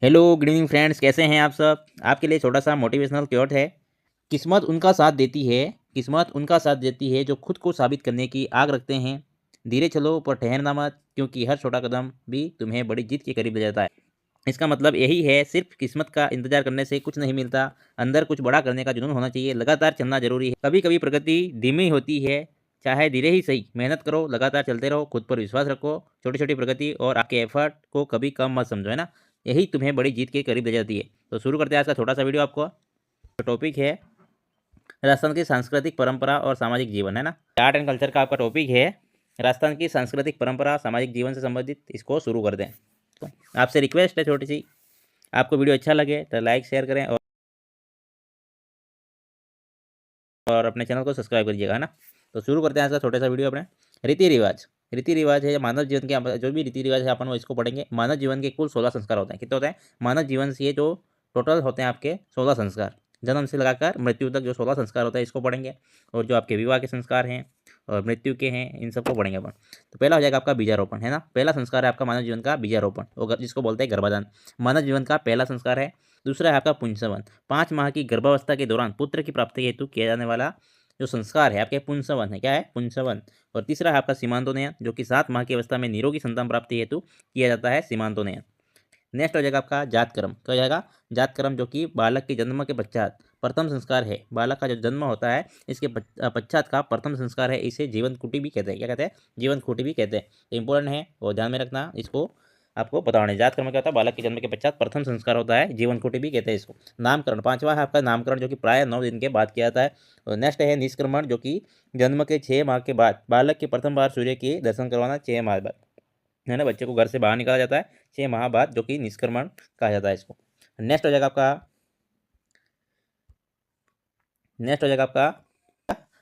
Hello good evening friends, कैसे हैं आप सब। आपके लिए छोटा सा मोटिवेशनल क्योट है। किस्मत उनका साथ देती है। किस्मत उनका साथ देती है जो खुद को साबित करने की आग रखते हैं। धीरे चलो पर ठहरना मत, क्योंकि हर छोटा कदम भी तुम्हें बड़ी जीत के करीब ले जाता है। इसका मतलब यही है, सिर्फ किस्मत का इंतजार करने से कुछ नहीं मिलता। अंदर कुछ बड़ा करने का जुनून होना चाहिए। लगातार चलना जरूरी है। कभी कभी प्रगति धीमी होती है, चाहे धीरे ही सही। मेहनत करो, लगातार चलते रहो, खुद पर विश्वास रखो। छोटी छोटी प्रगति और आपके एफर्ट को कभी कम मत समझो, है ना। यही तुम्हें बड़ी जीत के करीब ले जाती है। तो शुरू करते हैं आज का छोटा सा वीडियो। आपको तो टॉपिक है राजस्थान की सांस्कृतिक परंपरा और सामाजिक जीवन, है ना। आर्ट एंड कल्चर का आपका टॉपिक है राजस्थान की सांस्कृतिक परंपरा सामाजिक जीवन से संबंधित। इसको शुरू कर दें। तो आपसे रिक्वेस्ट है छोटी सी, आपको वीडियो अच्छा लगे तो लाइक शेयर करें और अपने चैनल को सब्सक्राइब करिएगा, है ना। तो शुरू करते हैं आज का छोटा सा वीडियो अपने रीति रिवाज। रीति रिवाज है मानव जीवन के, जो भी रीति रिवाज है अपन वो इसको पढ़ेंगे। मानव जीवन के कुल 16 संस्कार होते हैं। कितने होते हैं मानव जीवन से? जो टोटल होते हैं आपके 16 संस्कार। जन्म से लगाकर मृत्यु तक जो 16 संस्कार होता है इसको पढ़ेंगे। और जो आपके विवाह के संस्कार हैं और मृत्यु के हैं, इन सबको पढ़ेंगे अपन। तो पहला हो जाएगा आपका बीजारोपण, है ना। पहला संस्कार है आपका मानव जीवन का बीजारोपण, और जिसको बोलते हैं गर्भाधान। मानव जीवन का पहला संस्कार है। दूसरा है आपका पुंसवन। 5 माह की गर्भावस्था के दौरान पुत्र की प्राप्ति हेतु किया जाने वाला जो संस्कार है आपके पुंसवन है। क्या है? पुंसवन। और तीसरा है आपका सीमांतोनयन, जो कि 7 माह की अवस्था में निरोगी संतान प्राप्ति हेतु किया जाता है, सीमांतोनयन। नेक्स्ट हो जाएगा आपका जातकर्म। क्या हो जाएगा? जातकर्म, जो कि बालक के जन्म के पश्चात प्रथम संस्कार है। बालक का जो जन्म होता है इसके पश्चात का प्रथम संस्कार है। इसे जीवन कुटी भी कहते हैं। क्या कहते हैं? जीवन कुटी भी कहते हैं। तो इंपॉर्टेंट है और ध्यान में रखना इसको। आपको बताना है जातकर्म क्या होता है। बालक के जन्म के पश्चात प्रथम संस्कार होता है, जीवन कुटी भी कहते हैं इसको। नामकरण, 5वां है आपका नामकरण, जो कि प्राय 9 दिन के बाद किया जाता है। और नेक्स्ट है निष्क्रमण, जो कि जन्म के 6 माह के बाद बालक के प्रथम बार सूर्य के दर्शन करवाना, 6 माह बाद, है ना। बच्चे को घर से बाहर निकाला जाता है 6 माह बाद, जो कि निष्क्रमण कहा जाता है इसको। नेक्स्ट हो जाएगा आपका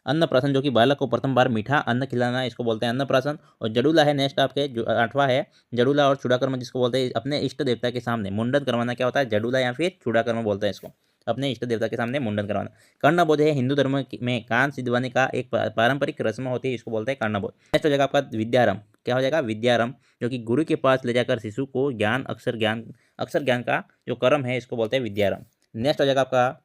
अन्नप्राशन, जो कि बालक को प्रथम बार मीठा अन्न खिलाना, इसको बोलते हैं अन्नप्राशन। और जड़ूला है नेक्स्ट आपके, जो 8वां है जड़ूला और चूड़ाकर्म, जिसको बोलते हैं अपने इष्ट देवता के सामने मुंडन करवाना। क्या होता है? जड़ूला या फिर चूड़ाकर्म बोलते हैं इसको। अपने इष्ट देवता के सामने मुंडन करवाना। कर्णबोध है हिंदू धर्म में कान सिधवाने का एक पारंपरिक रस्म होती है, इसको बोलते हैं कर्णबोध। नेक्स्ट हो जाएगा आपका विद्यारंभ। क्या हो जाएगा? विद्यारंभ, जो कि गुरु के पास ले जाकर शिशु को अक्षर ज्ञान का जो कर्म है इसको बोलते हैं विद्यारंभ। नेक्स्ट हो जाएगा आपका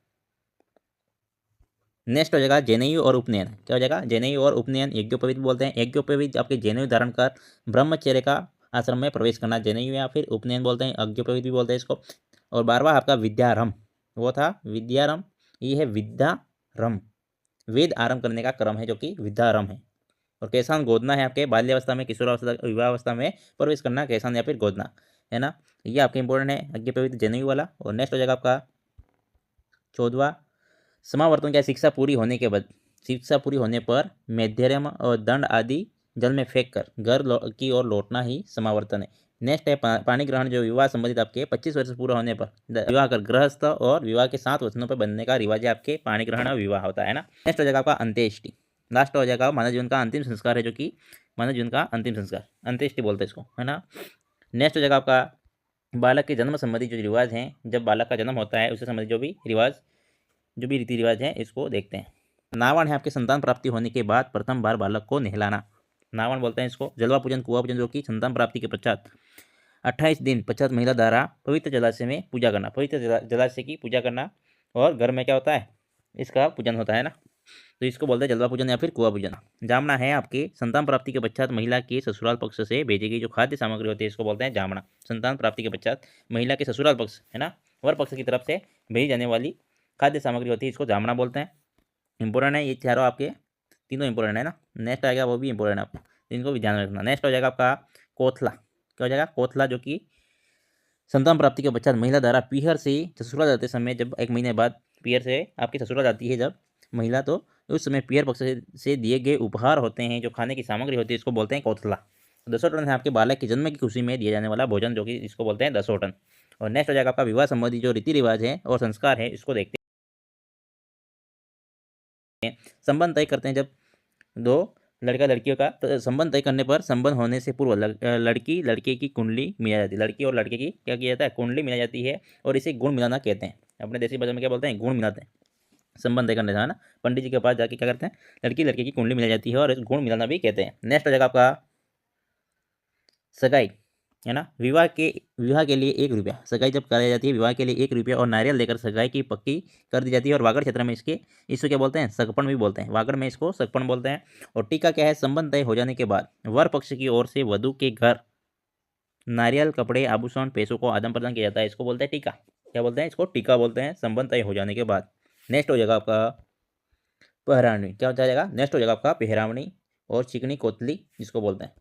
नेक्स्ट हो जाएगा जनेयू और उपनयन। क्या हो जाएगा? जनेयू और उपनयन। यज्ञोपवीत बोलते हैं। यज्ञोपवीत आपके जनेयू धारण कर ब्रह्मचर्य का आश्रम में प्रवेश करना, जनेयू या फिर उपनयन बोलते हैं, यज्ञोपवीत भी बोलते हैं इसको। और 12वां आपका विद्यारंभ, वो था विद्यारंभ। ये है विद्यारंभ, वेद आरंभ करने का क्रम है, जो कि विद्यारंभ है। और कैसान गोदना है आपके बाल्यावस्था में, किशोरावस्था, विवाहावस्था में प्रवेश करना, कैसान या फिर गोदना, है ना। ये आपके इंपॉर्टेंट है यज्ञोपवीत जनेयू वाला। और नेक्स्ट हो जाएगा आपका 14वां समावर्तन। क्या? शिक्षा पूरी होने पर मेध्यरम और दंड आदि जल में फेंक कर घर की ओर लौटना ही समावर्तन है। नेक्स्ट है पाणी ग्रहण, जो विवाह संबंधित आपके 25 वर्ष पूरा होने पर विवाह कर गृहस्थ और विवाह के 7 वचनों पर बनने का रिवाज है आपके पाणी ग्रहण और विवाह होता है ना। नेक्स्ट हो जाएगा आपका अंत्येष्टि। लास्ट हो जाएगा मानव जीवन का अंतिम संस्कार है, जो कि मानव जीवन का अंतिम संस्कार अंत्येष्टि बोलते हैं इसको, है ना। नेक्स्ट हो जाएगा आपका बालक के जन्म संबंधी जो रिवाज हैं, जब बालक का जन्म होता है उससे संबंधित जो भी रीति रिवाज हैं इसको देखते हैं। नावण है आपके संतान प्राप्ति होने के बाद प्रथम बार बालक को नहलाना, नावण बोलते हैं इसको। जलवा पूजन, कुआ पूजन, जो कि संतान प्राप्ति के पश्चात 28 दिन पश्चात महिला द्वारा पवित्र जलाशय में पूजा करना, पवित्र जलाशय की पूजा करना। और घर में क्या होता है? इसका पूजन होता है ना। तो इसको बोलते हैं जलवा पूजन या फिर कुआ पूजन। जामना है आपके संतान प्राप्ति के पश्चात महिला के ससुराल पक्ष से भेजी गई जो खाद्य सामग्री होती है, इसको बोलते हैं जामना। संतान प्राप्ति के पश्चात महिला के ससुराल पक्ष, है ना, वर पक्ष की तरफ से भेजी जाने वाली खाद्य सामग्री होती है, इसको जामना बोलते हैं। इंपॉर्टेंट है ये चारों आपके, तीनों इंपॉर्टेंट है ना। नेक्स्ट आएगा वो भी इंपॉर्टेंट है आपको, इनको भी ध्यान में रखना। नेक्स्ट हो जाएगा आपका कोथला। क्या हो जाएगा? कोथला, जो कि संतान प्राप्ति के पश्चात महिला द्वारा पीहर से ससुराल जाते समय, जब 1 महीने बाद पीहर से आपकी ससुराल जाती है जब महिला, तो उस समय पीहर पक्ष से दिए गए उपहार होते हैं, जो खाने की सामग्री होती है, इसको बोलते हैं कोथला। दसोटन है आपके बालक के जन्म की खुशी में दिया जाने वाला भोजन, जो कि इसको बोलते हैं दसोटन। और नेक्स्ट हो जाएगा आपका विवाह संबंधी जो रीति रिवाज है और संस्कार है, इसको देखते हैं। संबंध तय करते हैं जब दो लड़का लड़कियों का, तो संबंध तय करने पर संबंध होने से पूर्व लड़की लड़के की कुंडली मिलाई जाती है। लड़की और लड़के की क्या किया जाता है? कुंडली मिलाई जाती है, और इसे गुण मिलाना कहते हैं। अपने देसी भाषा में क्या बोलते हैं? गुण मिलाते हैं। संबंध तय करने से, है ना, पंडित जी के पास जाके क्या करते हैं? लड़की लड़के की कुंडली मिलाई जाती है और गुण मिलाना भी कहते हैं। नेक्स्ट हो जाएगा आपका सगाई। है ना। विवाह के लिए 1 रुपया, सगाई जब कराई जाती है विवाह के लिए 1 रुपया और नारियल देकर सगाई की पक्की कर दी जाती है। और वागड़ क्षेत्र में इसको क्या बोलते हैं, सगपन भी बोलते हैं। वागड़ में इसको सगपन बोलते हैं। और टीका क्या है, संबंध तय हो जाने के बाद वर पक्ष की ओर से वधु के घर नारियल, कपड़े, आभूषण, पैसों को आदान प्रदान किया जाता है, इसको बोलते हैं टीका। क्या बोलते हैं, इसको टीका बोलते हैं, संबंध तय हो जाने के बाद। नेक्स्ट हो जाएगा आपका पहरावनी। क्या हो जाएगा, नेक्स्ट हो जाएगा आपका पहरावनी और चिकनी कोतली जिसको बोलते हैं।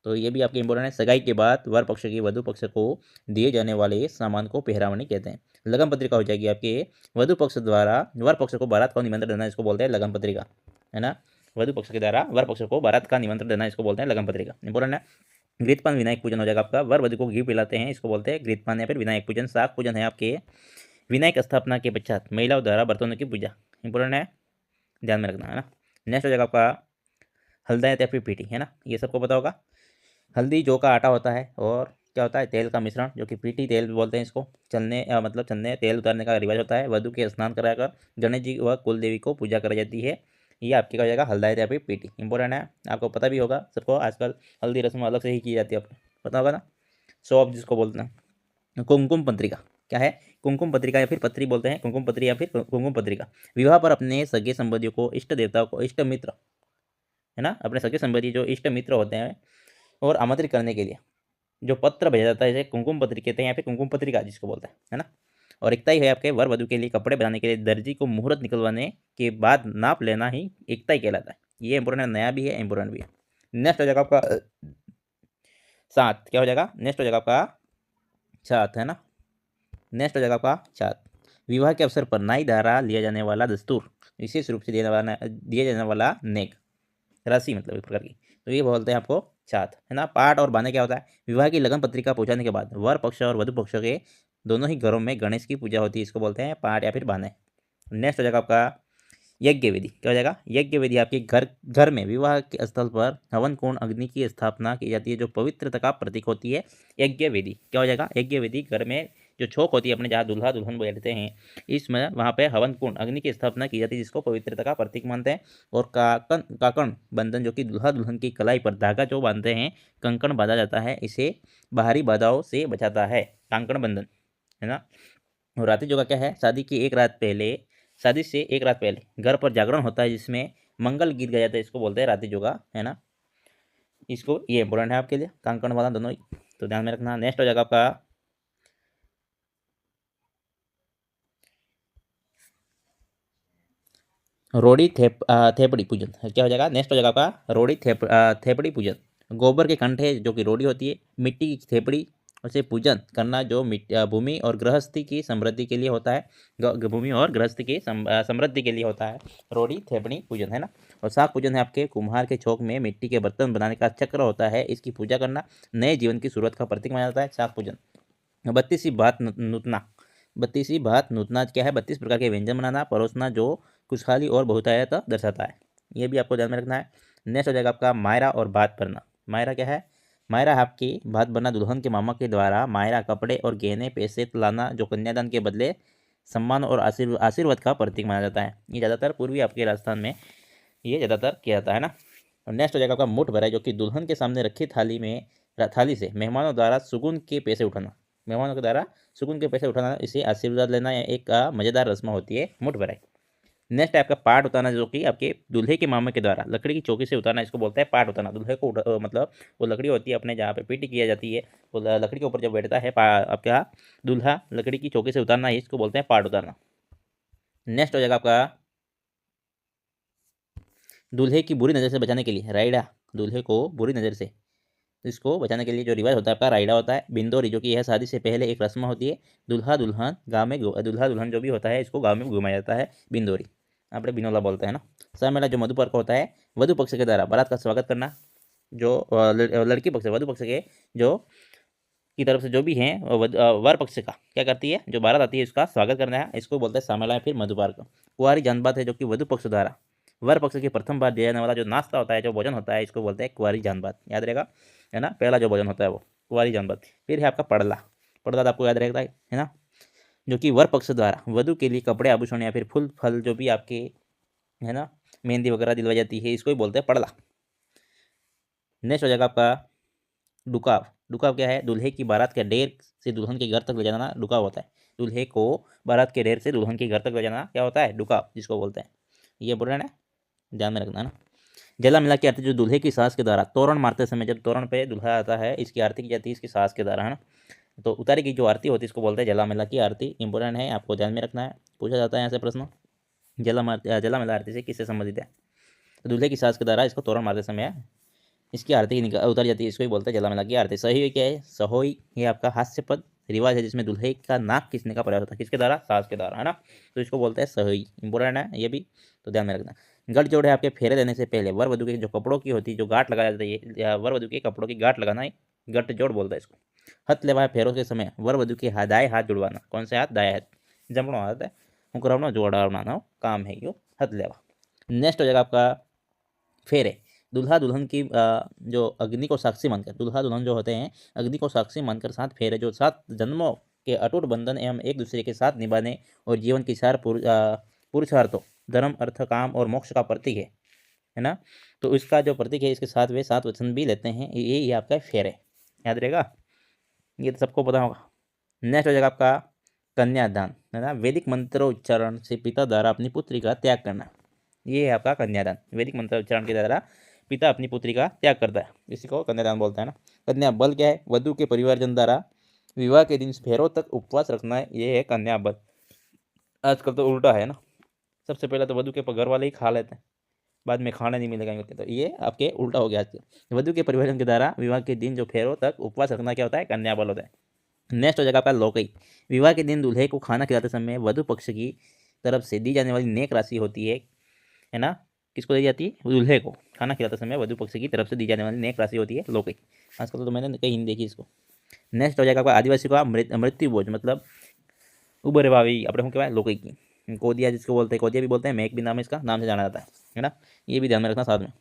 तो ये भी आपके इंपॉर्टेंट है। सगाई के बाद वर पक्ष की वधु पक्ष को दिए जाने वाले सामान को पहरावनी कहते हैं। लगन पत्रिका हो जाएगी आपके वधु पक्ष द्वारा वर पक्ष को बारात का निमंत्रण देना, इसको बोलते हैं लगन पत्रिका, है ना। वधु पक्ष के द्वारा वर पक्ष को बारात का निमंत्रण देना, इसको बोलते हैं लगन पत्रिका, इंपॉर्टेंट है। घृतपान विनायक पूजन हो जाएगा आपका, वर वधु को घी पिलाते हैं, इसको बोलते हैं घृतपान या फिर विनायक पूजन। शाक पूजन है आपके विनायक स्थापना के पश्चात महिलाओं द्वारा बर्तनों की पूजा, इंपॉर्टेंट है, ध्यान में रखना, है ना। नेक्स्ट हो जाएगा आपका हल्दायत या फिर पीठी, है ना, ये सबको पता होगा। हल्दी जौ का आटा होता है और क्या होता है, तेल का मिश्रण जो कि पीठी तेल बोलते हैं इसको। मतलब चलने तेल उतारने का रिवाज होता है। वधु के स्नान कराकर गणेश जी व कुल देवी को पूजा कराई जाती है। ये आपके क्या हो जाएगा, हल्दायत या फिर पीठी, इंपॉर्टेंट है, आपको पता भी होगा सबको। आजकल हल्दी रस्म अलग से ही की जाती है, आपको पता होगा ना। सौंफ जिसको बोलते हैं। कुमकुम पत्रिका क्या है, कुमकुम पत्रिका या फिर पत्री बोलते हैं, कुमकुम पत्री या फिर कुमकुम पत्रिका। विवाह पर अपने सगे संबंधियों को, इष्ट देवताओं को, इष्ट मित्र, है ना, अपने सगे संबंधी जो इष्ट मित्र होते हैं और आमंत्रित करने के लिए जो पत्र भेजा जाता है, इसे कुमकुम पत्री कहते हैं या फिर कुमकुम पत्रिका जिसको बोलते हैं, है ना। और एकताई है आपके वर वधु के लिए कपड़े बनाने के लिए दर्जी को मुहूर्त निकलवाने के बाद नाप लेना ही एकताई कहलाता है। ये इंपोर्टेंट, नया भी है, इंपोर्टेंट भी है। नेक्स्ट हो जाएगा आपका सात, क्या हो जाएगा, नेक्स्ट हो जाएगा आपका छात, है ना। नेक्स्ट हो जाएगा आपका छात। विवाह के अवसर पर नाई द्वारा लिया जाने वाला दस्तूर, विशेष रूप से दिया जाने वाला नेक राशि, मतलब एक प्रकार की, तो ये बोलते हैं आपको छात, है ना। पाठ और बाने क्या होता है, विवाह की लगन पत्रिका पहुंचाने के बाद वर पक्ष और वधु पक्ष के दोनों ही घरों में गणेश की पूजा होती है, इसको बोलते हैं पाठ या फिर बाने। नेक्स्ट हो जाएगा आपका यज्ञ विधि। क्या हो जाएगा, यज्ञ विधि आपके घर में विवाह के स्थल पर हवन कुंड अग्नि की स्थापना की जाती है, जो पवित्रता का प्रतीक होती है। यज्ञ विधि क्या हो जाएगा, यज्ञ विधि घर में जो छोक होती है अपने, जहाँ दूल्हा दुल्हन बैठते हैं, इसमें वहाँ पे हवन कुंड अग्नि की स्थापना की जाती है, जिसको पवित्रता का प्रतीक मानते हैं। और काकण बंधन जो कि दूल्हा दुल्हन की कलाई पर धागा जो बांधते हैं, कंकण बांधा जाता है, इसे बाहरी बाधाओं से बचाता है, कांकण बंधन, है ना। और रात्रि योगा क्या है, शादी से एक रात पहले घर पर जागरण होता है, जिसमें मंगल गीत गाया जाता है, इसको बोलते हैं रात्रि योगा, है ना। इसको ये इंपोर्टेंट है आपके लिए, कांकण वाला दोनों ही, तो ध्यान में रखना। नेक्स्ट हो जाएगा आपका थेपड़ी पूजन। क्या हो जाएगा, नेक्स्ट हो जाएगा आपका थेपड़ी पूजन। गोबर के कंठे जो कि रोड़ी होती है, मिट्टी की थेपड़ी, उसे पूजन करना जो भूमि और गृहस्थी की समृद्धि के लिए होता है। भूमि और गृहस्थी की समृद्धि के लिए होता है रोड़ी थेपड़ी पूजन, है ना। और साग पूजन है आपके कुम्हार के चौक में मिट्टी के बर्तन बनाने का चक्र होता है, इसकी पूजा करना नए जीवन की शुरुआत का प्रतीक माना जाता है, साग पूजन। 32वीं भात नूतना। 32वीं भात नूतना क्या है, 32 प्रकार के व्यंजन बनाना परोसना, जो खुशहाली और बहुतायत दर्शाता है, ये भी आपको ध्यान में रखना है। नेक्स्ट हो जाएगा आपका मायरा और भात भरना। मायरा क्या है, मायरा आपकी भात भरना, दुल्हन के मामा के द्वारा मायरा कपड़े और गहने पैसे लाना, जो कन्यादान के बदले सम्मान और आशीर्वाद का प्रतीक माना जाता है। ये ज़्यादातर पूर्वी आपके राजस्थान में ये ज़्यादातर किया जाता है ना। और नेक्स्ट हो जाएगा आपका मुठ भराई, जो कि दुल्हन के सामने रखी थाली से मेहमानों द्वारा सुगुन के पैसे उठाना, मेहमानों के द्वारा सुकून के पैसे उठाना, इसे आशीर्वाद लेना, या एक मजेदार रस्म होती है मुठ भराई। नेक्स्ट है आपका पाट उतारना, जो कि आपके दूल्हे के मामा के द्वारा लकड़ी की चौकी से उतारना, इसको बोलते हैं पाट उतारना। दूल्हे को मतलब वो लकड़ी होती है अपने जहाँ पे पीटी किया जाती है, वो लकड़ी के ऊपर जब बैठता है आपका दूल्हा, लकड़ी की चौकी से उतारना है, इसको बोलते हैं पाट उतारना। नेक्स्ट हो जाएगा आपका दूल्हे की बुरी नज़र से बचाने के लिए राइडा, दूल्हे को बुरी नज़र से इसको बचाने के लिए जो रिवाज होता है आपका राइडा होता है। बिंदोरी जो कि यह शादी से पहले एक रस्म होती है, दूल्हा दुल्हन जो भी होता है, इसको गाँव में घुमाया जाता है, बिंदोरी अपने बिनोला बोलते हैं ना। सामेला जो मधुपर्क होता है, वधु पक्ष के द्वारा बारात का स्वागत करना, जो लड़की पक्ष वधु पक्ष के जो की तरफ से जो भी हैं वर पक्ष का क्या करती है, जो बारात आती है उसका स्वागत करना है, इसको बोलते हैं सामेला या फिर मधुपर्क। कुंवारी जानबात है, जो कि वधु पक्ष द्वारा वर पक्ष की प्रथम बार दिया जाने वाला जो नाश्ता होता है, जो भोजन होता है, इसको बोलते हैं कुंवारी जानबात, याद रहेगा, है ना। पहला जो भोजन होता है वो कुंवारी जानबात। फिर है आपका पड़ला। पड़ला तो आपको याद रहेगा, है ना, जो कि वर पक्ष द्वारा वधु के लिए कपड़े आभूषण या फिर फूल फल जो भी आपके, है ना, मेहंदी वगैरह दिलवाई जाती है, इसको ही बोलते हैं पड़ला। नेक्स्ट हो जाएगा आपका डुकाव। डुकाव क्या है? दूल्हे की बारात के ढेर से दुल्हन के घर तक ले जाना डुकाव होता है। दूल्हे को बारात के ढेर से दुल्हन के घर तक ले जाना क्या होता है? डुकाव, जिसको बोलते हैं। ये बोल रहे हैं ना, ध्यान में रखना है ना। जला मिला की आरती जो दूल्हे की सास के द्वारा तोरण मारते समय, जब तोरण पे दूल्हा आता है, इसकी आरती की जाती है इसकी सास के द्वारा, है ना। तो उतारी की जो आरती होती है इसको बोलते हैं जला मिला की आरती। इंपॉर्टेंट है, आपको ध्यान में रखना है, पूछा जाता है यहाँ से प्रश्न। जला मिला आरती से किससे संबंधित है? तो दूल्हे की सास के द्वारा इसको तोरण मारते समय इसकी आरती उतारी जाती है, इसको ही बोलते हैं जला मिला की आरती। सही क्या है? सहोई ये आपका हास्यपद रिवाज है जिसमें दूल्हे का नाक खींचने का प्रयास होता है, किसके द्वारा? सास के द्वारा, है ना। तो इसको बोलते हैं सहोई। इंपॉर्टेंट है ये भी, तो ध्यान में रखना। गठ जोड़ है आपके फेरे देने से पहले वर वधु के जो कपड़ों की होती है, जो गांठ लगाया जाता है, या वर वधु के कपड़ों की गांठ लगाना है, गठ जोड़ बोलता है इसको। हथ लेवा फेरों के समय वर वधु के दाएं हाथ जुड़वाना। कौन से हाथ? दाएं हाथ। जमणो हाथ है हुकरावनो जोड़ावना काम है यो हथ लेवा। नेक्स्ट हो जाएगा आपका फेरे। दूल्हा दुल्हन की जो अग्नि को साक्षी मानकर, दूल्हा दुल्हन जो होते हैं अग्नि को साक्षी मानकर 7 फेरे जो 7 जन्मों के अटूट बंधन एवं एक दूसरे के साथ निभाने और जीवन की 4 पुरुषार्थों धर्म अर्थ काम और मोक्ष का प्रतीक है ना। तो इसका जो प्रतीक है, इसके साथ वे 7 वचन भी लेते हैं, ये आपका फेरे, याद रहेगा, ये तो सबको पता होगा। नेक्स्ट हो जाएगा आपका कन्यादान, है ना। वैदिक मंत्रोच्चारण से पिता द्वारा अपनी पुत्री का त्याग करना, ये है आपका कन्यादान। वैदिक मंत्रोच्चारण के द्वारा पिता अपनी पुत्री का त्याग करता है, इसी को कन्यादान बोलता है ना। कन्या बल क्या है? वधु के परिवारजन द्वारा विवाह के दिन फेरों तक उपवास रखना है, ये है कन्या बल। आजकल तो उल्टा है ना, सबसे पहले तो वधु के घर वाले ही खा लेते हैं, बाद में खाना नहीं मिलेगा, तो ये आपके उल्टा हो गया आज। वधु के परिवारजन के द्वारा विवाह के दिन जो फेरों तक उपवास रखना क्या होता है? कन्या बल होता है। नेक्स्ट हो जाएगा आपका लोकई। विवाह के दिन दूल्हे को खाना खिलाते समय वधु पक्ष की तरफ से दी जाने वाली नेक राशि होती है ना। किसको दी जाती है? दूल्हे को खाना खिलाते समय वधु पक्ष की तरफ से दी जाने वाली नेक राशि होती है लोकई। आजकल तो मैंने कहीं नहीं देखी इसको। नेक्स्ट हो जाएगा आपका आदिवासी का मृत्यु भोज, मतलब उबरे भावी अपने શું કહેવાય लोकई की कोदिया, जिसको बोलते हैं कोदिया भी बोलते हैं, मेक भी नाम इसका नाम से जाना जाता है ना। ये भी ध्यान में रखना साथ में।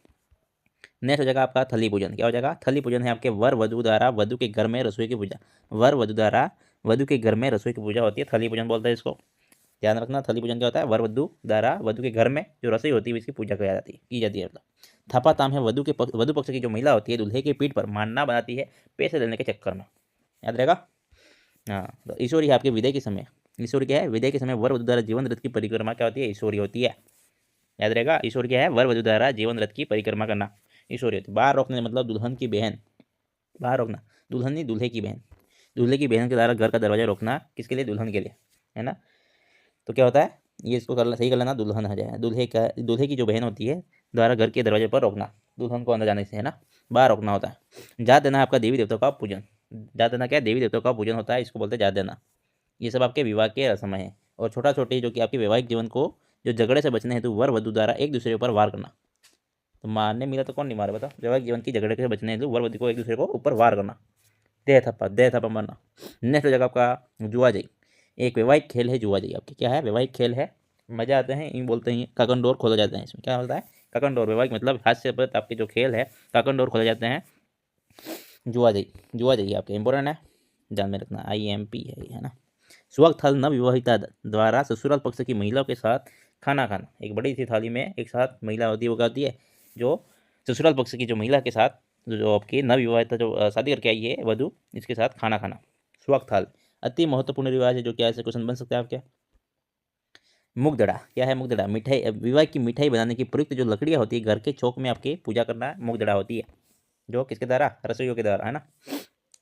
नेक्स्ट हो जाएगा आपका थली पूजन। क्या हो जाएगा? थली पूजन है आपके वर वधु द्वारा वधु के घर में रसोई की पूजा। वर वधु द्वारा वधु के घर में रसोई की पूजा होती है, थली पूजन बोलते हैं इसको, ध्यान रखना। थली पूजन क्या होता है? वर वधु द्वारा वधु के घर में जो रसोई होती है इसकी पूजा की जाती है। मतलब थापा ताम है वधु पक्ष की जो महिला होती है दूल्हे के पीठ पर मानना बनाती है पैसे लेने के चक्कर में, याद रहेगा। हाँ, तो ईश्वरी है आपके विदाई के समय। ईश्वरी क्या है? विदाई के समय वर वधु द्वारा जीवन रथ की परिक्रमा क्या होती है? ईश्वरी होती है, याद रहेगा। ईश्वर क्या है? वर वधु द्वारा जीवन रथ की परिक्रमा करना ईश्वरी होती है। बाहर रोकने मतलब दुल्हन की बहन, बाहर रोकना, दुल्हन नहीं दूल्हे की बहन, दूल्हे की बहन के द्वारा घर का दरवाजा रोकना, किसके लिए? दुल्हन के लिए, है ना। तो क्या होता है? ये इसको कर सही कर लेना, दुल्हन आ जाए, दूल्हे की जो बहन होती है द्वारा घर के दरवाजे पर रोकना दुल्हन को अंदर जाने से, है ना, बाहर रोकना होता है। जात देना आपका देवी देवताओं का पूजन। जात देना क्या है? देवी देवताओं का पूजन होता है, इसको बोलते हैं जात देना। ये सब आपके विवाह के रस्म है। और छोटा छोटी जो कि आपके वैवाहिक जीवन को जो झगड़े से बचने हेतु वर वधु द्वारा एक दूसरे पर वार करना। तो मारने मिला तो कौन नहीं मारे बताओ? वैवाहिक जीवन की झगड़े से बचने हेतु वर वधु को एक दूसरे को ऊपर वार करना, दे थप्पा मारना। नेक्स्ट हो जाएगा आपका जुआजाई। एक वैवाहिक खेल है जुआजाई आपके, क्या है? वैवाहिक खेल है, मजा आते हैं इन बोलते हैं, काकंडोर खोले जाते हैं इसमें, क्या होता है? काकंडोर वैवाहिक मतलब हास्य पर आपके जो खेल है काकंडोर खोले जाते हैं, जुआजाई आपके इंपॉर्टेंट है, ध्यान में रखना, IMP है ना। सुहाग थाल नवविवाहिता द्वारा ससुराल पक्ष की महिलाओं के साथ खाना खाना। एक बड़ी सी थाली में एक साथ महिला होती है, वो कहती है जो ससुराल पक्ष की जो महिला के साथ जो आपकी नवविवाहिता जो शादी करके आई है वधु, इसके साथ खाना खाना, सुहाग थाल। अति महत्वपूर्ण रिवाज है जो क्या ऐसे क्वेश्चन बन सकते हैं आपके। मुगदड़ा क्या है? मुगदड़ा मिठाई, विवाह की मिठाई बनाने की प्रयुक्त जो लकड़ियाँ होती है घर के चौक में आपकी पूजा करना मुगदड़ा होती है, जो किसके द्वारा? रसोइयों के द्वारा, है ना,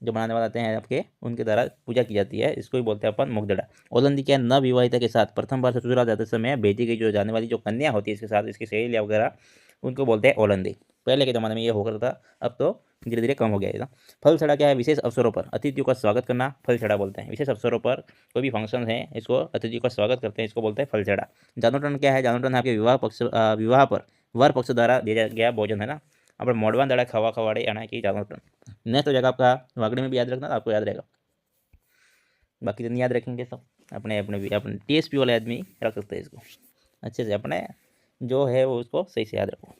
जो बनाने वाले आते हैं आपके उनके द्वारा पूजा की जाती है, इसको ही बोलते हैं अपन मुगदड़ा। ओलंदी क्या? नवविवाहिता के साथ प्रथम बार ससुराल जाते समय भेजी गई जो जाने वाली जो कन्या होती है इसके साथ इसकी सहेलियाँ वगैरह, उनको बोलते हैं ओलंदी। पहले के ज़माने में ये होकर था, अब तो धीरे धीरे कम हो गया है। फल छड़ा क्या है? विशेष अवसरों पर अतिथियों का स्वागत करना फल छड़ा बोलते हैं। विशेष अवसरों पर कोई भी फंक्शन है इसको अतिथियों का स्वागत करते हैं, इसको बोलते हैं फल छड़ा। जानोटन क्या है? जानोटन आपके विवाह पर वर पक्ष द्वारा दिया गया भोजन, है ना, अपने मोड़वान दड़ा खवा खवाड़े आना की जानोटन। नेक्स्ट हो जाएगा आपका वागड़ी में भी याद रखना, आपको याद रहेगा, बाकी तो नहीं याद रखेंगे सब, अपने TSP वाले आदमी रख सकते हैं इसको अच्छे से, अपने जो है वो उसको सही से याद रखो।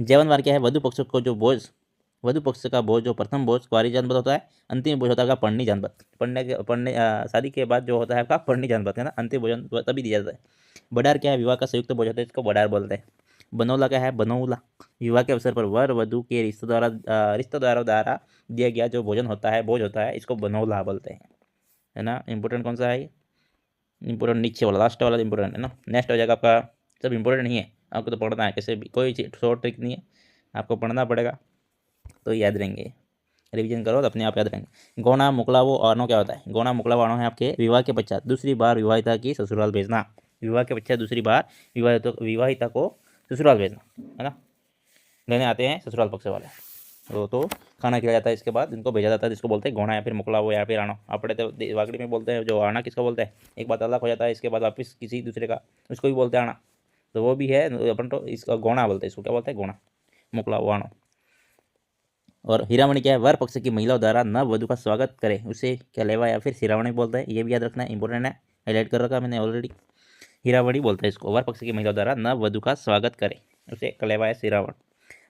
जैवनवार क्या है? वधु पक्ष को जो भोज, वधु पक्ष का भोज जो प्रथम भोज कुंवारी जानपद होता है, अंतिम भोज होता है आपका पढ़नी जानपद। पढ़ने शादी के बाद जो होता है आपका पढ़नी जानपद, है ना, अंतिम भोजन तभी दिया जाता है। बडार क्या है? विवाह का संयुक्त भोज होता है, इसको बडार बोलते हैं। बनौला क्या है? बनौला विवाह के अवसर पर वर वधु के रिश्तेदारों द्वारा दिया गया जो भोज होता है, इसको बनौला बोलते हैं, है ना। इंपॉर्टेंट कौन सा है? इंपॉर्टेंट नीचे वाला, लास्ट वाला इंपॉर्टेंट है ना। नेक्स्ट हो जाएगा आपका, सब इंपॉर्टेंट नहीं है, आपको तो पढ़ना है कैसे भी, कोई शॉर्ट ट्रिक नहीं है, आपको पढ़ना पड़ेगा तो याद रहेंगे। रिवीजन करो तो अपने आप याद रहेंगे। गौना मुकलावो आनो क्या होता है? गौना मुकलावो आनो है आपके विवाह के पश्चात दूसरी बार विवाहिता की ससुराल भेजना। विवाह के पश्चात दूसरी बार विवाहिता को ससुराल भेजना, है ना। लेने आते हैं ससुराल पक्ष वाले, तो खाना खिलाया जाता है, इसके बाद इनको भेजा जाता है, जिसको बोलते हैं गौना या फिर मुकलावो या फिर आना। अपने तो वागड़ी में बोलते हैं, जो आना किसको बोलते हैं, एक बात अलग हो जाता है, इसके बाद वापिस किसी दूसरे का उसको भी बोलते हैं आना, तो वो भी है अपन तो इसका गौना बोलते हैं, इसको क्या बोलते हैं? गौना मुकलावो आनो। और हीरामणि क्या है? वर पक्ष की महिलाओं द्वारा नव वधु का स्वागत करे उसे कलेवा या फिर सिरावणी बोलते हैं, ये भी याद रखना है, इंपॉर्टेंट है, हाईलाइट कर रखा मैंने ऑलरेडी। हीरावणी बोलते हैं इसको, वर पक्ष की महिलाओं द्वारा नव वधु का स्वागत करे उसे कलेवा या सिरावण।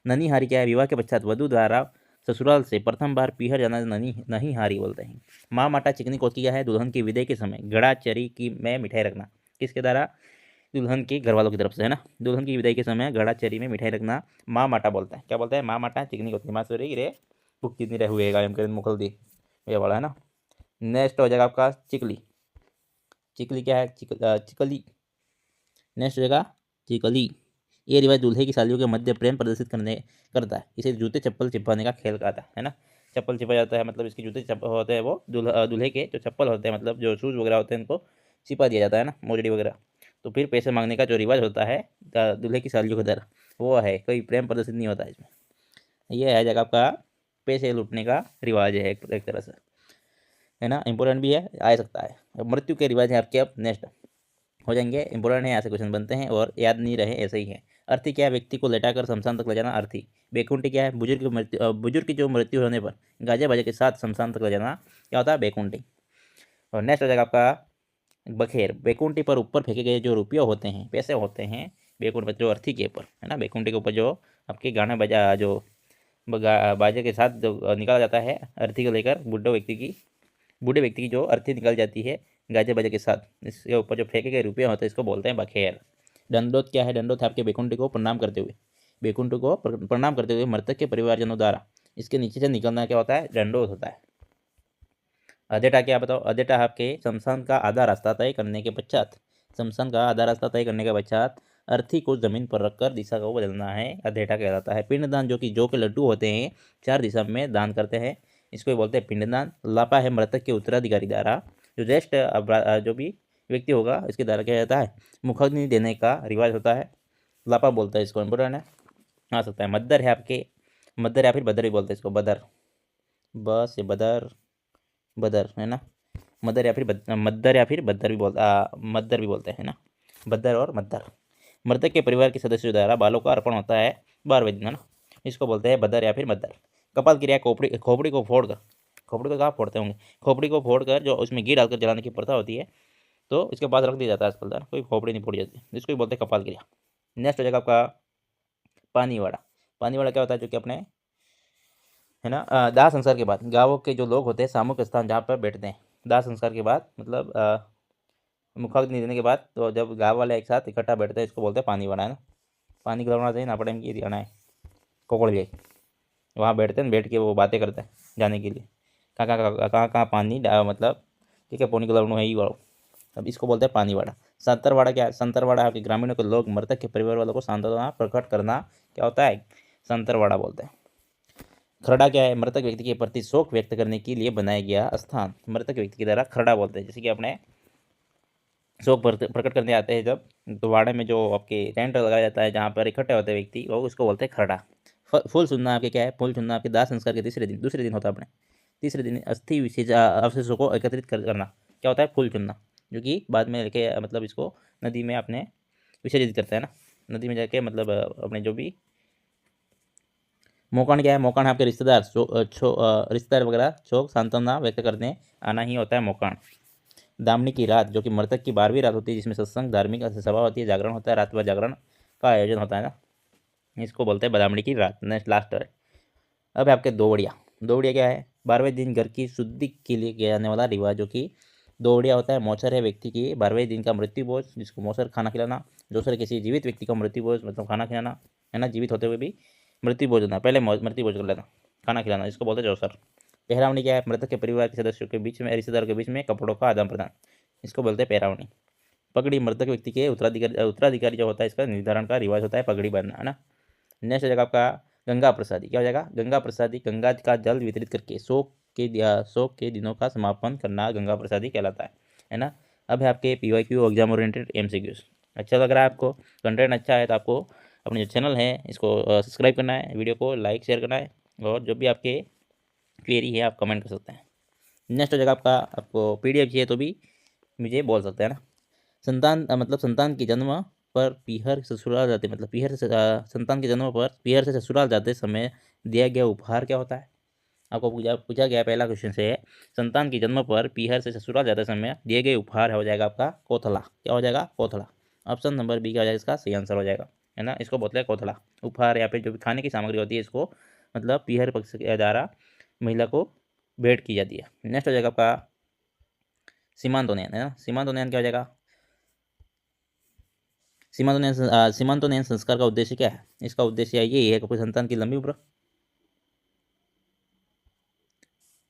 ननी हारी क्या है? विवाह के पश्चात वधु द्वारा ससुराल से प्रथम बार पीहर जाना ननी हारी बोलते हैं। माँ माटा चिकनी कोत क्या है? दुल्हन की विदाई के समय गड़ा चरी की में मिठाई रखना, किसके द्वारा? दुल्हन के घर वालों की तरफ से, है ना। दुल्हन की विदाई के समय गड़ा चेरी में मिठाई रखना माँ माटा बोलता है, क्या बोलता है? माँ माटा चिकनी कोतनी माँ सोरी रे भूख कितनी रह हुए गायम कर मुखल दी, ये वाला है ना। नेक्स्ट हो जाएगा आपका चिकली। चिकली क्या है? चिकली। नेक्स्ट हो जाएगा चिकली। ये रिवाज दूल्हे की सालियों के मध्य प्रेम प्रदर्शित करता है, इसे जूते चप्पल छिपाने का खेल कहता है ना। चप्पल छिपा जाता है, मतलब इसके जूते होते हैं, वो दूल्हे के जो चप्पल होते हैं, मतलब जो शूज़ वगैरह होते हैं, इनको छिपा दिया जाता है ना, मोजड़ी वगैरह। तो फिर पैसे मांगने का जो रिवाज होता है दूल्हे की सालियों के द्वारा, वो है, कोई प्रेम प्रदर्शित नहीं होता इसमें। ये है जगह आपका पैसे लूटने का रिवाज है एक तरह से, है ना। इंपॉर्टेंट भी है, आ सकता है। मृत्यु के रिवाज है आपके, अब नेक्स्ट हो जाएंगे, इंपॉर्टेंट है, ऐसे क्वेश्चन बनते हैं और याद नहीं रहे ऐसे ही है। अर्थी क्या है? व्यक्ति को लेटाकर शमशान तक ले जाना, अर्थी। बैकुंठी क्या है? बुजुर्ग की जो मृत्यु होने पर गाजे बाजे के साथ शमशान तक ले जाना, क्या होता है? बैकुंठी। और नेक्स्ट हो जाएगा आपका बखेर। बैकुंठी पर ऊपर फेंके गए जो रुपये होते हैं, पैसे होते हैं, बैकुंठ पर जो अर्थी के ऊपर, है ना, बैकुंठी के ऊपर जो आपके गाना बजा जो बाजे के साथ जो निकाला जाता है अर्थी को लेकर, बूढ़े व्यक्ति की जो अर्थी निकल जाती है गाजे बाजे के साथ, इसके ऊपर जो फेंके गए रुपये होते हैं, इसको बोलते हैं बखेर। दंडोत क्या है? दंडोत है आपके बैकुंठी को प्रणाम करते हुए, बैकुंठ को प्रणाम करते हुए मृतक के परिवारजनों द्वारा इसके नीचे से निकलना क्या होता है? दंडोत होता है। अदेटा क्या बताओ? अदेटा आपके शमशान का आधा रास्ता तय करने के पश्चात, शमशान का आधा रास्ता तय करने के पश्चात अर्थी को जमीन पर रखकर दिशा को बदलना है, अदेटा कहलाता है। पिंडदान जो कि जौ के लड्डू होते हैं, 4 दिशा में दान करते हैं, इसको भी बोलते हैं पिंडदान। लापा है मृतक के उत्तराधिकारी द्वारा, जो ज्येष्ठ जो भी व्यक्ति होगा इसके द्वारा क्या जाता है? मुखाग्नि देने का रिवाज होता है, लापा बोलता है इसको, इंपोर्टेंट है, आ सकता है। मद्दर है आपके, मद्दर या फिर बदर भी बोलते हैं इसको, बदर, बस ये बदर है ना। मद्दर या फिर बद्दर भी मद्दर भी बोलते हैं ना, बद्दर और मद्दर। मृतक के परिवार के सदस्यों द्वारा बालों का अर्पण होता है 12वें दिन, है ना, इसको बोलते हैं बद्दर या फिर मद्दर। कपाल क्रिया खोपड़ी को फोड़कर, खोपड़ी को कहाँ फोड़ते होंगे? खोपड़ी को फोड़कर जो उसमें घी डालकर जलाने की प्रथा होती है, तो इसके बाद रख दिया जाता है आजकल, कोई खोपड़ी नहीं फोड़ी जाती, जिसको बोलते हैं कपाल क्रिया। नेक्स्ट हो जाएगा आपका पानीवाड़ा। पानीवाड़ा क्या होता है? जो कि अपने, है ना, दाह संस्कार के बाद गाँवों के जो लोग होते हैं, सामूहिक स्थान जहाँ पर बैठते हैं दाह संस्कार के बाद, मतलब मुखाग्नि देने के बाद, तो जब गाँव वाले एक साथ इकट्ठा बैठते हैं, इसको बोलते हैं पानी वाड़ा, है ना। पानी खिलाना चाहिए ना, पड़े की आना है कोकड़ जाए, वहाँ बैठते हैं, बैठ के वो बातें करते हैं जाने के लिए, कहाँ पानी मतलब ठीक है, पानी खिलाना है ही वाला, अब इसको बोलते हैं पानीवाड़ा। संतरवाड़ा क्या है? संतरवाड़ा आपके ग्रामीणों के लोग मृतक के परिवार वालों को सांत्वना प्रकट करना क्या होता है? संतरवाड़ा बोलते हैं। खरड़ा क्या है? मृतक व्यक्ति के प्रति शोक व्यक्त करने के लिए बनाया गया स्थान, मृतक व्यक्ति की द्वारा खरड़ा बोलते हैं। जैसे कि अपने शोक प्रकट करने आते हैं जब, तो वाड़े में जो आपके टेंट लगाया जाता है, जहाँ पर इकट्ठे होते हैं व्यक्ति, वो उसको बोलते हैं खरड़ा। फूल चुनना आपके क्या है? फूल चुनना आपके दाह संस्कार के दूसरे दिन होता है अपने, तीसरे दिन अस्थि विशेष अवशेषों को एकत्रित करना क्या होता है? फूल चुनना, जो कि बाद में लेके मतलब इसको नदी में अपने विसर्जित करता है ना, नदी में जाके, मतलब अपने जो भी मोकान क्या है? मोकान आपके रिश्तेदार रिश्तेदार वगैरह शोक सांत्वना व्यक्त करने आना ही होता है मोकान। दामनी की रात, जो कि मृतक की 12वीं रात होती है, जिसमें सत्संग धार्मिक सभा होती है, जागरण होता है, रात भर जागरण का आयोजन होता है ना, इसको बोलते हैं दामनी की रात। नेक्स्ट लास्ट है अब आपके दोवड़िया। दोवड़िया क्या है? 12वें दिन घर की शुद्धि के लिए किया जाने वाला रिवाज, जो कि दोवड़िया होता है मौसर है व्यक्ति की 12वें दिन का मृत्यु भोज, जिसको मौसर खाना खिलाना। जोसर किसी जीवित व्यक्ति का मृत्यु भोज मतलब खाना खिलाना, है ना, जीवित होते हुए भी मृत्यु भोज होना, पहले मृत्यु भोज कर लेना, खाना खिलाना, इसको बोलते हैं जोसर। पहरावनी क्या है? मृतक के परिवार के सदस्यों के बीच में, रिश्तेदारों के बीच में कपड़ों का आदान प्रदान, इसको बोलते हैं पहरावनी। पगड़ी मृतक व्यक्ति के उत्तराधिकारी जो होता है, इसका निर्धारण का रिवाज होता है पगड़ी बांधना, है ना। नेक्स्ट हो जाएगा आपका गंगा प्रसादी। क्या हो जाएगा? गंगा प्रसादी, गंगा का जल वितरित करके शोक के दिनों का समापन करना गंगा प्रसादी कहलाता है ना। अब है आपके PYQ एग्जाम ओरिएंटेड MCQs। अच्छा लग रहा है आपको, कंटेंट अच्छा है तो आपको अपने जो चैनल है इसको सब्सक्राइब करना है, वीडियो को लाइक शेयर करना है, और जो भी आपके क्वेरी है आप कमेंट कर सकते हैं। नेक्स्ट हो जाएगा आपको PDF चाहिए तो भी मुझे बोल सकते हैं ना। संतान मतलब संतान के जन्म पर पीहर ससुराल जाते, मतलब संतान के जन्म पर पीहर से ससुराल जाते समय दिया गया उपहार क्या होता है? आपको पूछा गया पहला क्वेश्चन से, संतान के जन्म पर पीहर से ससुराल जाते समय दिए गए उपहार हो जाएगा आपका कोथला। क्या हो जाएगा? कोथला। ऑप्शन नंबर बी क्या हो जाएगा? इसका सही आंसर हो जाएगा, है ना। इसको बोलते हैं कोथला। उपहार या फिर जो भी खाने की सामग्री होती है, इसको मतलब पीहर पक्ष के द्वारा महिला को भेंट की जाती है। नेक्स्ट हो जाएगा आपका सीमांतोनयन, है ना। सीमांतोनयन क्या हो जाएगा? सीमांतोनयन संस्कार का उद्देश्य क्या है? इसका उद्देश्य यही है कि कोई संतान की लंबी उम्र,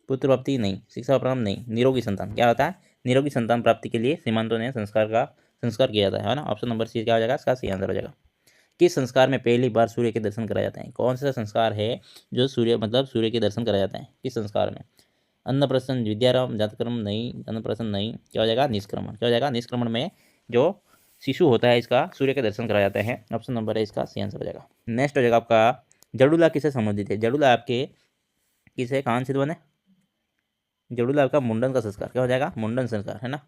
पुत्र प्राप्ति नहीं, शिक्षा प्राप्त नहीं, निरोगी संतान। क्या होता है? निरोगी संतान प्राप्ति के लिए सीमांतोनयन संस्कार किया जाता है ना। ऑप्शन नंबर सी क्या हो जाएगा? इसका सही आंसर हो जाएगा। किस संस्कार में पहली बार सूर्य के दर्शन कराए जाते हैं? कौन सा संस्कार है जो सूर्य के दर्शन कराए जाते हैं? किस संस्कार में? अन्नप्राशन, विद्यारंभ, जातकर्म नहीं, अन्नप्राशन नहीं, क्या हो जाएगा? निष्क्रमण। क्या हो जाएगा? निष्क्रमण में जो शिशु होता है इसका सूर्य के दर्शन कराए जाते हैं। ऑप्शन नंबर है इसका सही आंसर हो जाएगा। नेक्स्ट हो जाएगा आपका जड़ूला किसे संबंधित है? जड़ूला आपके किसे कहाँ से बने? जड़ूला आपका मुंडन का संस्कार। क्या हो जाएगा? मुंडन संस्कार, है ना।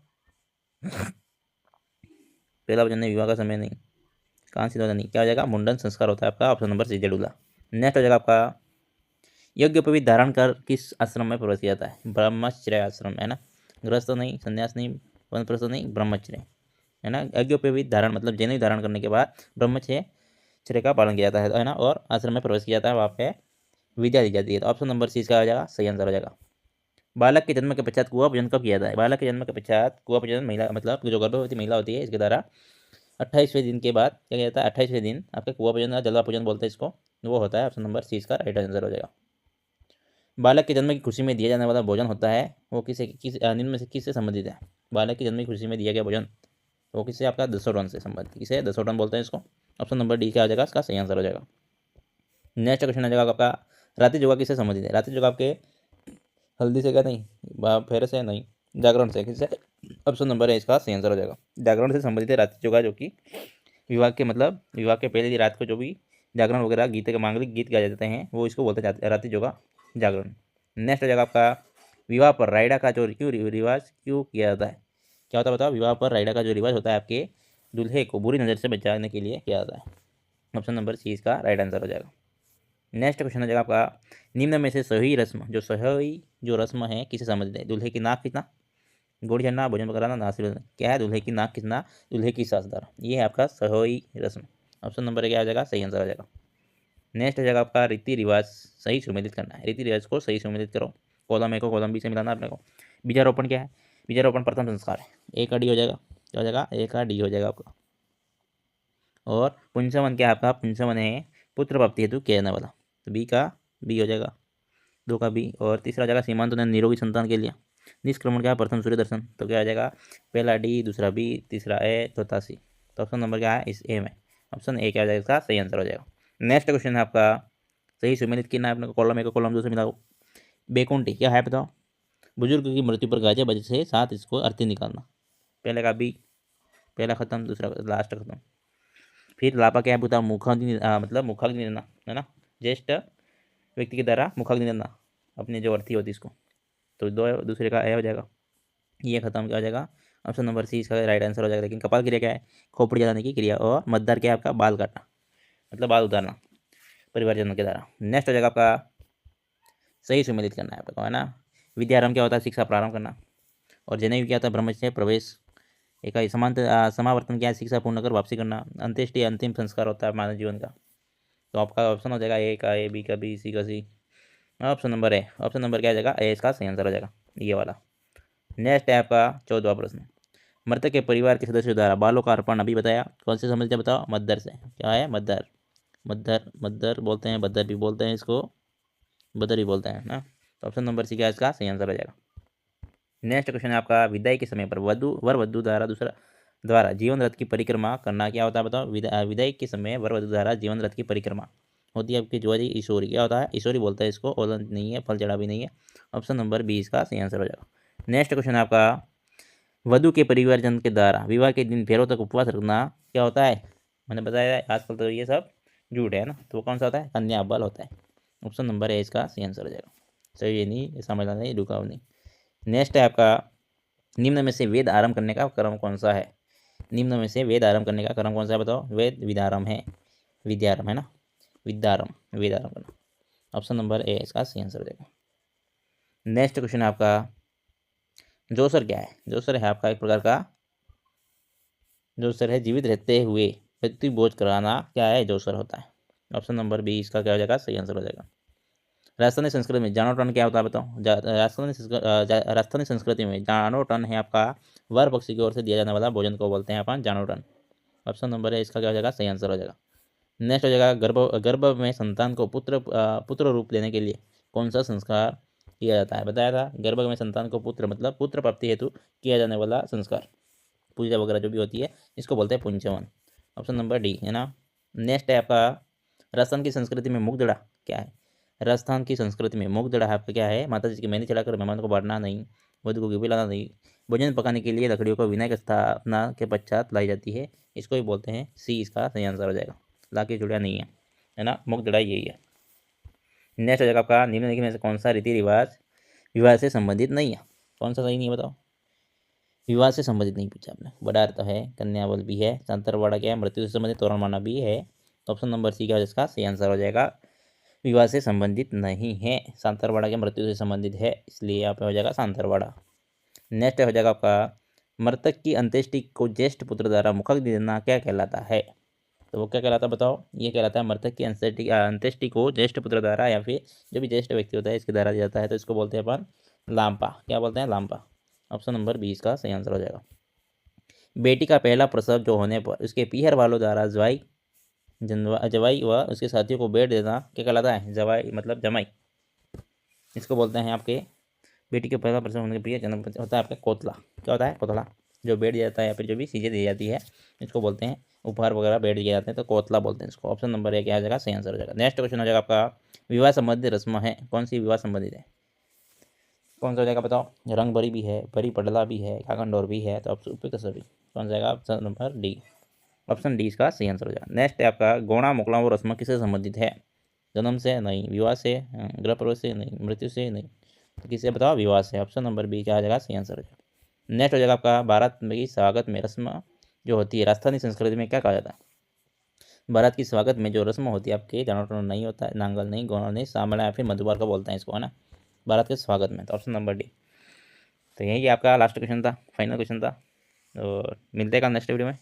पहला वचन नहीं, विवाह का समय नहीं, कहाँ से नहीं, क्या हो जाएगा? मुंडन संस्कार होता है आपका। ऑप्शन नंबर सी जड़ूला। नेक्स्ट हो जाएगा आपका यज्ञोपवीत धारण कर किस आश्रम में प्रवेश किया जाता है? ब्रह्मचर्य आश्रम, है ना। गृहस्थ नहीं, संन्यास नहीं, वनप्रस्थ नहीं, ब्रह्मचर्य, है ना। यज्ञोपवीत धारण मतलब जनेऊ धारण करने के बाद ब्रह्मचर्य का पालन किया जाता है ना, और आश्रम में प्रवेश किया जाता है, वहाँ पे विद्या दी जाती है। तो ऑप्शन नंबर सी इसका हो जाएगा सही आंसर हो जाएगा। बालक के जन्म के पश्चात कुआं पूजन कब किया जाता है? बालक के जन्म के पश्चात कुआं पूजन महिला मतलब जो गर्भवती महिला होती है इसके द्वारा 28वें दिन के बाद क्या किया जाता है? 28वें दिन आपका कुआं पूजन, जलवा पूजन बोलते हैं इसको, वो होता है। ऑप्शन नंबर सी इसका राइट आंसर हो जाएगा। बालक के जन्म की खुशी में दिया जाने वाला भोजन होता है, वो निम्न में से किससे संबंधित है? बालक की जन्म की खुशी में दिया गया भोजन वो किससे? आपका दसोटन से संबंधित। किसे? दसोटन बोलते हैं इसको। ऑप्शन नंबर डी क्या हो जाएगा? इसका सही आंसर हो जाएगा। नेक्स्ट क्वेश्चन आ जाएगा आपका रात्रि योगा किससे संबंधित है? रात्रि योगा आपके हल्दी से क्या नहीं, फेरे से नहीं, जागरण से, किससे? ऑप्शन नंबर है इसका सही आंसर हो जाएगा। जागरण से संबंधित है रात्रि योगा, जो कि विवाह के मतलब विवाह के पहले रात को जो भी जागरण वगैरह गीत के मांगलिक गीत गाए जाते हैं वो इसको बोलते हैं रात्रि योगा जागरण। नेक्स्ट हो जाएगा आपका विवाह पर रायडा का जो रिवाज क्यों किया जाता है? क्या होता है बताओ? विवाह पर रायडा का जो रिवाज होता है आपके दूल्हे को बुरी नज़र से बचाने के लिए किया जाता है। ऑप्शन नंबर सी इसका राइट आंसर हो जाएगा। नेक्स्ट क्वेश्चन हो जाएगा आपका निम्न में से सही रस्म है किसे संबंधित है? दूल्हे की नाक खींचना, गोड़ी चढ़ना, भोजन कराना, नासिर। क्या है? दूल्हे की नाक खींचना, दूल्हे की सासदार, ये है आपका सही रस्म। ऑप्शन नंबर क्या हो जाएगा? सही आंसर हो जाएगा। नेक्स्ट हो जाएगा आपका रीति रिवाज सही सुमेलित करना है। रीति रिवाज को सही सुमेलित करो। कॉलम ए को कॉलम बी से मिलाना अपने को। बीजारोपण क्या है? बीजारोपण प्रथम संस्कार है। ए का डी हो जाएगा। क्या हो जाएगा? ए का डी हो जाएगा आपका। और पुंसवन क्या है आपका? पुंसवन है पुत्र प्राप्ति हेतु किया जाने वाला, तो बी का बी हो जाएगा, 2 का बी। और तीसरा हो जाएगा सीमांत निरोगी संतान के लिए। निष्क्रमण क्या है? प्रथम सूर्य दर्शन, तो क्या आ जाएगा? पहला डी, दूसरा बी, तीसरा ए, चौथा सी। तो ऑप्शन नंबर क्या है? इस ए में ऑप्शन ए क्या हो जाएगा? इसका सही आंसर हो जाएगा। नेक्स्ट क्वेश्चन है आपका सही सुमेलित कितना है अपने को? कॉलम ए को कॉलम 2 से मिलाओ। बेकुंठी क्या है बताओ? बुजुर्ग की मृत्यु पर गाजे बजे से साथ इसको अर्थी निकालना। पहले का बी, पहला खत्म, दूसरा लास्ट खत्म। फिर लापा क्या है बताओ? मुखाग्नि मतलब मुखाग्नि देना, है ना। ज्येष्ठ व्यक्ति के द्वारा मुखाग्नि देना अपनी जो अर्थी होती है इसको, तो दूसरे का ए हो जाएगा। ये खत्म क्या हो जाएगा? ऑप्शन नंबर सी इसका राइट आंसर हो जाएगा। लेकिन कपाल क्रिया क्या है? खोपड़ी जलाने की क्रिया। और मतदार क्या है आपका? बाल काटना, मतलब बाल उतारना परिवारजनों के द्वारा। नेक्स्ट हो जाएगा आपका सही सुमेलित करना है आपको, है ना। विद्यारंभ क्या होता है? शिक्षा प्रारंभ करना। और जनेऊ क्या होता है? ब्रह्मचर्य प्रवेश। एक समावर्तन क्या है? शिक्षा पूर्ण कर वापसी करना। अंत्येष्टि अंतिम संस्कार होता है मानव जीवन का। तो आपका ऑप्शन हो जाएगा ए का ए, बी का बी, सी का सी। ऑप्शन नंबर क्या हो जाएगा? ए इसका सही आंसर हो जाएगा, ये वाला। नेक्स्ट है आपका 14वां प्रश्न, मृतक के परिवार के सदस्यों द्वारा बालों का अर्पण अभी बताया, कौन से संबंधित है बताओ, मद्दर से। क्या है, मद्दर, मद्दर मद्दर बोलते हैं, बद्दर भी बोलते हैं इसको, बद्दर भी बोलते हैं ना। तो ऑप्शन नंबर सी क्या है इसका सही आंसर हो जाएगा। नेक्स्ट क्वेश्चन है आपका, विदाई के समय पर वर वधु द्वारा जीवन रथ की परिक्रमा करना क्या होता है बताओ। विदाई के समय वर वधु द्वारा जीवन रथ की परिक्रमा होती है आपकी ज्वारी ईश्वरी, क्या होता है, ईश्वरी बोलता है इसको, औलंद नहीं है, फल चढ़ा भी नहीं है। ऑप्शन नंबर बी इसका सही आंसर हो जाएगा। नेक्स्ट क्वेश्चन है आपका, वधु के परिवारजन के द्वारा विवाह के दिन फेरों तक उपवास रखना क्या होता है। मैंने बताया आजकल तो ये सब झूठ है ना, तो वो कौन सा होता है, कन्या बल होता है। ऑप्शन नंबर ए इसका सही आंसर हो जाएगा। सही है नहीं, समझना नहीं, रुकाव नहीं। नेक्स्ट है आपका, निम्न में से वेद आरंभ करने का क्रम कौन सा है। निम्न में से वेद आरंभ करने का क्रम कौन सा है बताओ। वेद विदारंभ है, विद्यारंभ है ना, विद्यारंभ, वेद आरंभ करना। ऑप्शन नंबर ए इसका सही आंसर हो जाएगा। नेक्स्ट क्वेश्चन है आपका, जोसर क्या है। जोसर है आपका एक प्रकार का, जोसर है जीवित रहते हुए मृत्यु भोज कराना, क्या है, जोसर होता है। ऑप्शन नंबर बी इसका क्या हो जाएगा, सही आंसर हो जाएगा। राजस्थानी संस्कृति में जानोटन क्या होता है बताओ। राजस्थानी संस्कृति में जानोटन है आपका वर पक्षी की ओर से दिया जाने वाला भोजन को बोलते हैं अपन जानोटन। ऑप्शन नंबर है इसका क्या हो जाएगा, सही आंसर हो जाएगा। नेक्स्ट हो जाएगा, गर्भ में संतान को पुत्र रूप देने के लिए कौन सा संस्कार किया जाता है। बताया था, गर्भ में संतान को पुत्र मतलब पुत्र प्राप्ति हेतु किया जाने वाला संस्कार, पूजा वगैरह जो भी होती है, इसको बोलते हैं पुंचवन। ऑप्शन नंबर डी है ना। नेक्स्ट है आपका, राजस्थान की संस्कृति में मुगदड़ा क्या है। राजस्थान की संस्कृति में मुगदड़ा आपका क्या है, माता जी की मेहंदी चढ़ाकर मेहमान को बांटना नहीं, वधु को घी लाना नहीं, भोजन पकाने के लिए लकड़ियों को विनायक स्थापना के पश्चात लाई जाती है, इसको ही बोलते हैं। सी इसका सही आंसर हो जाएगा, लाके जुड़िया नहीं है ना, मुगदड़ा यही है। नेक्स्ट हो जाएगा आपका, निम्नलिखित में से कौन सा रीति रिवाज विवाह से संबंधित नहीं है। कौन सा सही नहीं है बताओ। विवाह से संबंधित नहीं पूछा आपने, बड़ा अर्थ है, कन्याबल भी है, सांतरवाड़ा क्या है, मृत्यु से संबंधित तोरण माना भी है। तो ऑप्शन नंबर सी क्या हो इसका सही आंसर हो जाएगा, विवाह से संबंधित नहीं है, सांतरवाड़ा के मृत्यु से संबंधित है, इसलिए यहाँ पे हो जाएगा सांतरवाड़ा। नेक्स्ट हो जाएगा आपका, मृतक की अंत्येष्टि को ज्येष्ठ पुत्र द्वारा मुखक देना क्या कहलाता है। तो वो क्या कहलाता है बताओ। ये कहलाता है मृतक की अंत्येष्टि को ज्येष्ठ पुत्र द्वारा या फिर जो भी ज्येष्ठ व्यक्ति होता है इसके द्वारा दिया जाता है, तो इसको बोलते हैं अपन लांपा। क्या बोलते हैं, लांपा। ऑप्शन नंबर 20 का सही आंसर हो जाएगा। बेटी का पहला प्रसव जो होने पर उसके पीहर वालों द्वारा जवाई व उसके साथियों को बेट देना क्या कहलाता है, जवाई मतलब जमाई, इसको बोलते हैं आपके। बेटी के पहला प्रसव होने के प्रिय जन्म होता है आपका कोतला। क्या होता है, कोतला, जो बेट दिया जाता है या फिर जो भी चीज़ें दी जाती है, इसको बोलते हैं उपहार वगैरह बेट दिए जाते हैं, तो कोतला बोलते हैं इसको। ऑप्शन नंबर 1 क्या आ जाएगा, सही आंसर हो जाएगा। नेक्स्ट क्वेश्चन हो जाएगा आपका, विवाह संबंधित रस्म है, कौन सी विवाह संबंधित है, कौन सा हो जाएगा बताओ। रंग भरी भी है, भरी पडला भी है, काकंडोर भी है, तो उपयुक्त सभी कौन जाएगा, option number D. Option D इसका सही आंसर हो जाएगा। नेक्स्ट है आपका, गौणा मोकलाओं रस्म किससे संबंधित है। जन्म से नहीं, विवाह से, गृह प्रवेश से नहीं, मृत्यु से नहीं, तो किससे बताओ, विवाह से। ऑप्शन नंबर बी क्या आ जाएगा, सही आंसर हो जाएगा। नेक्स्ट हो जाएगा आपका, भारत में स्वागत में रस्म जो होती है राजस्थानी संस्कृति में क्या कहा जाता है। भारत की स्वागत में जो रस्म होती है आपके, जानवरों नहीं होता है, नांगल नहीं, गौना नहीं, सामड़ा या फिर मधुबार का बोलते हैं इसको, है ना, भारत के स्वागत में। तो ऑप्शन नंबर डी। तो यही आपका लास्ट क्वेश्चन था, फाइनल क्वेश्चन था। और मिलते हैं कल नेक्स्ट वीडियो में।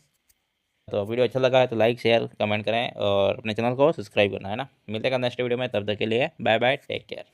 तो वीडियो अच्छा लगा है तो लाइक शेयर कमेंट करें और अपने चैनल को सब्सक्राइब करना है ना। मिलते हैं कल नेक्स्ट वीडियो में, तब तक के लिए बाय बाय, टेक केयर।